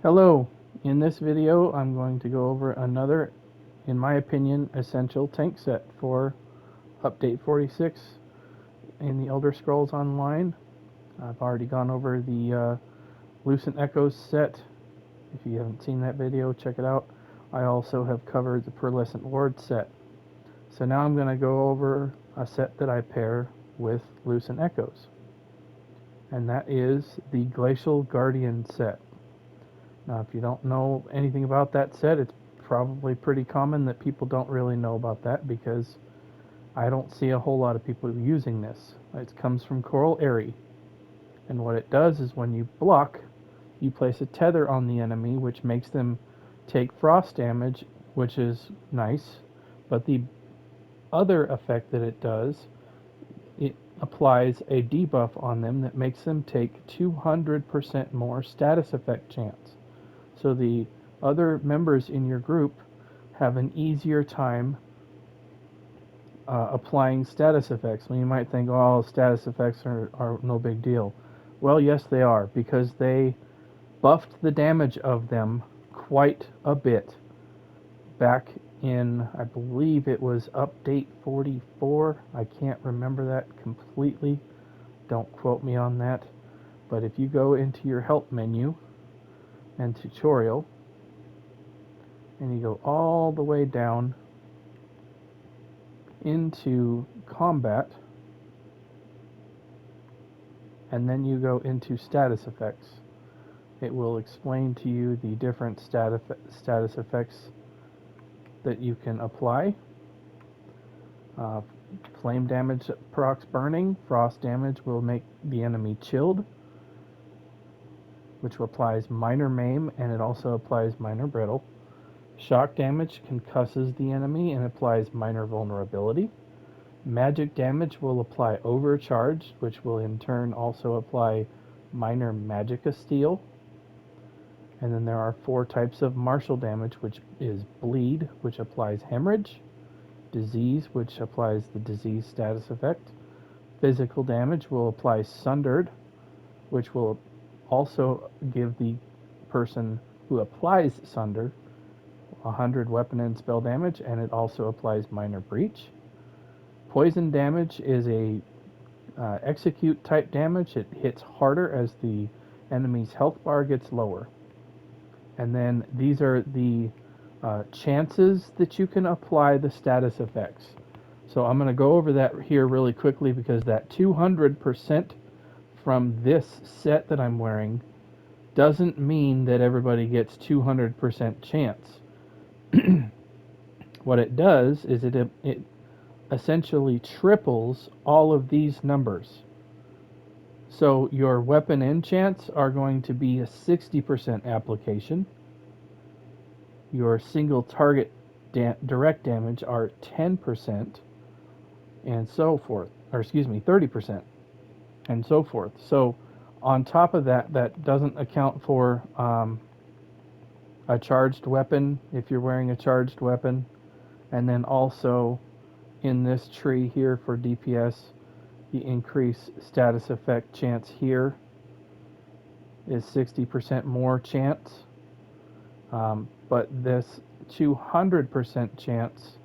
Hello, in this video I'm going to go over another, in my opinion, essential tank set for update 46 in the Elder Scrolls Online. I've already gone over the Lucent Echoes set. If you haven't seen that video, check it out. I also have covered the Pearlescent Ward set. So now I'm going to go over a set that I pair with Lucent Echoes, and that is the Glacial Guardian set. Now, if you don't know anything about that set, it's probably pretty common that people don't really know about that because I don't see a whole lot of people using this. It comes from Coral Aerie, and what it does is when you block, you place a tether on the enemy, which makes them take frost damage, which is nice, but the other effect that it does, it applies a debuff on them that makes them take 200% more status effect chance. So the other members in your group have an easier time applying status effects. Well, you might think, oh, status effects are no big deal. Well, yes, they are, because they buffed the damage of them quite a bit back in, I believe it was update 44. I can't remember that completely. Don't quote me on that. But if you go into your help menu and tutorial, and you go all the way down into combat, and then you go into status effects, it will explain to you the different status effects that you can apply. Flame damage procs burning. Frost damage will make the enemy chilled, which applies minor maim, and it also applies minor brittle. Shock damage concusses the enemy and applies minor vulnerability. Magic damage will apply overcharge, which will in turn also apply minor magicka steal. And then there are 4 types of martial damage, which is bleed, which applies hemorrhage, disease, which applies the disease status effect. Physical damage will apply sundered, which will also give the person who applies sunder 100 weapon and spell damage, and it also applies minor breach. Poison damage is a execute type damage. It hits harder as the enemy's health bar gets lower. And then these are the chances that you can apply the status effects. So I'm going to go over that here really quickly, because that 200% from this set that I'm wearing doesn't mean that everybody gets 200% chance. What it does is it essentially triples all of these numbers. So your weapon enchants are going to be a 60% application. Your single target direct damage are 10%, and so forth. Or excuse me, 30%, and so forth. So on top of that, that doesn't account for a charged weapon, if you're wearing a charged weapon. And then also in this tree here for DPS, the increased status effect chance here is 60% more chance. But this 200% chance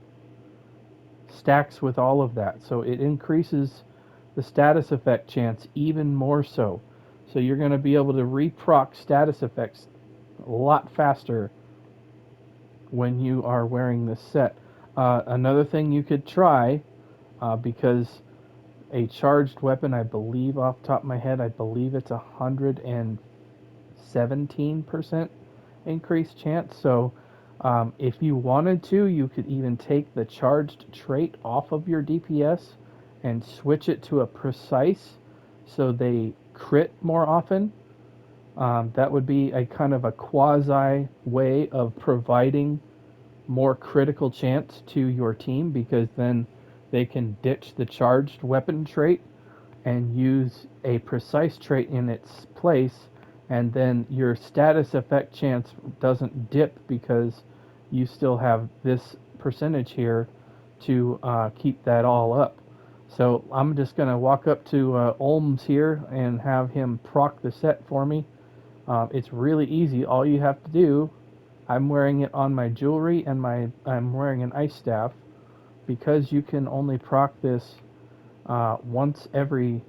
stacks with all of that. So it increases the status effect chance even more so. So you're going to be able to reproc status effects a lot faster when you are wearing this set. Another thing you could try, because a charged weapon, I believe off the top of my head, I believe it's 117% increased chance. So if you wanted to, you could even take the charged trait off of your DPS and switch it to a precise, so they crit more often. That would be a kind of a quasi way of providing more critical chance to your team, because then they can ditch the charged weapon trait and use a precise trait in its place, and then your status effect chance doesn't dip because you still have this percentage here to keep that all up. So I'm just going to walk up to Olms here and have him proc the set for me. It's really easy. All you have to do, I'm wearing it on my jewelry and I'm wearing an ice staff because you can only proc this once every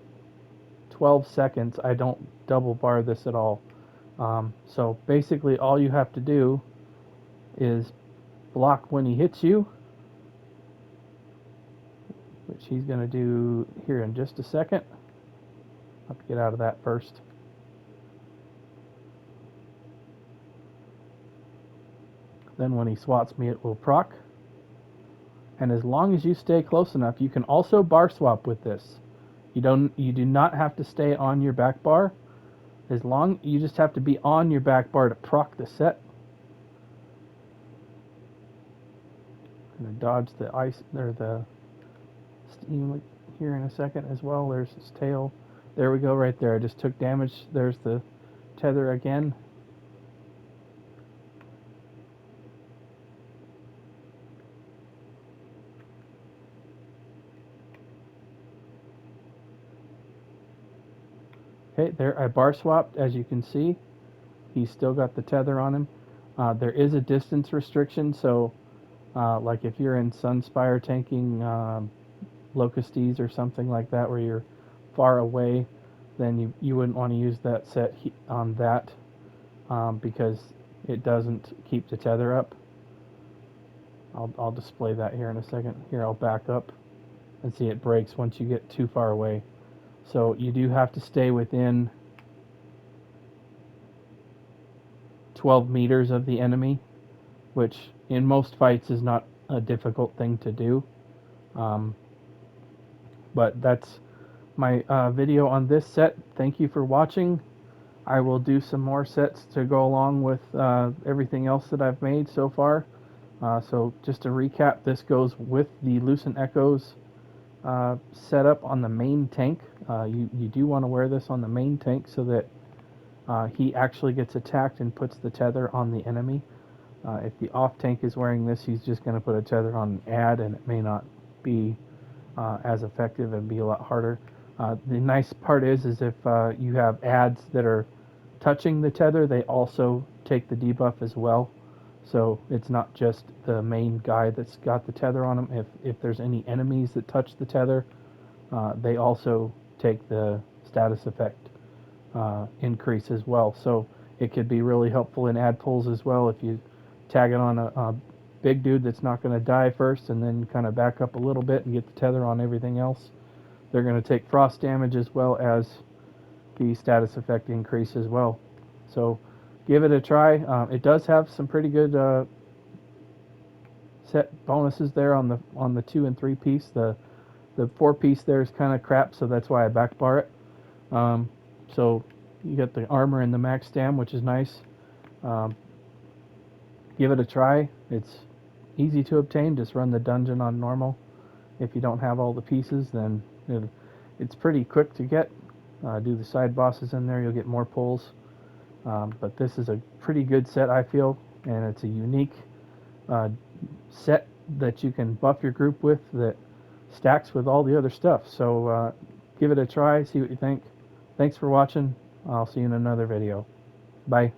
12 seconds. I don't double bar this at all. So basically all you have to do is block when he hits you, which he's going to do here in just a second. I'll have to get out of that first. Then when he swats me, it will proc. And as long as you stay close enough, you can also bar swap with this. You do not have to stay on your back bar. As long you just have to be on your back bar to proc the set. I'm gonna dodge the ice or the steam here in a second as well. There's his tail. There we go, right there. I just took damage. There's the tether again. Okay, there I bar swapped. As you can see, he's still got the tether on him. There is a distance restriction, so like if you're in Sunspire tanking Locustes or something like that, where you're far away, then you wouldn't want to use that set on that because it doesn't keep the tether up. I'll display that here in a second. Here, I'll back up and see it breaks once you get too far away. So you do have to stay within 12 meters of the enemy, which in most fights is not a difficult thing to do. But that's my video on this set. Thank you for watching. I will do some more sets to go along with everything else that I've made so far. So just to recap, this goes with the Lucent Echoes setup on the main tank. You do want to wear this on the main tank so that he actually gets attacked and puts the tether on the enemy. If the off tank is wearing this, he's just going to put a tether on an ad, and it may not be as effective and be a lot harder. The nice part is if you have ads that are touching the tether, they also take the debuff as well. So it's not just the main guy that's got the tether on him. If there's any enemies that touch the tether, they also take the status effect increase as well. So it could be really helpful in ad pulls as well. If you tag it on a big dude that's not going to die first and then kind of back up a little bit and get the tether on everything else, they're going to take frost damage as well as the status effect increase as well. So give it a try. It does have some pretty good set bonuses there on the 2 and 3 piece. The 4 piece there is kind of crap, so that's why I back bar it. So you get the armor and the max stam, which is nice. Give it a try. It's easy to obtain. Just run the dungeon on normal. If you don't have all the pieces, then it's pretty quick to get. Do the side bosses in there, you'll get more pulls. But this is a pretty good set, I feel, and it's a unique set that you can buff your group with that stacks with all the other stuff. So give it a try, see what you think. Thanks for watching. I'll see you in another video. Bye.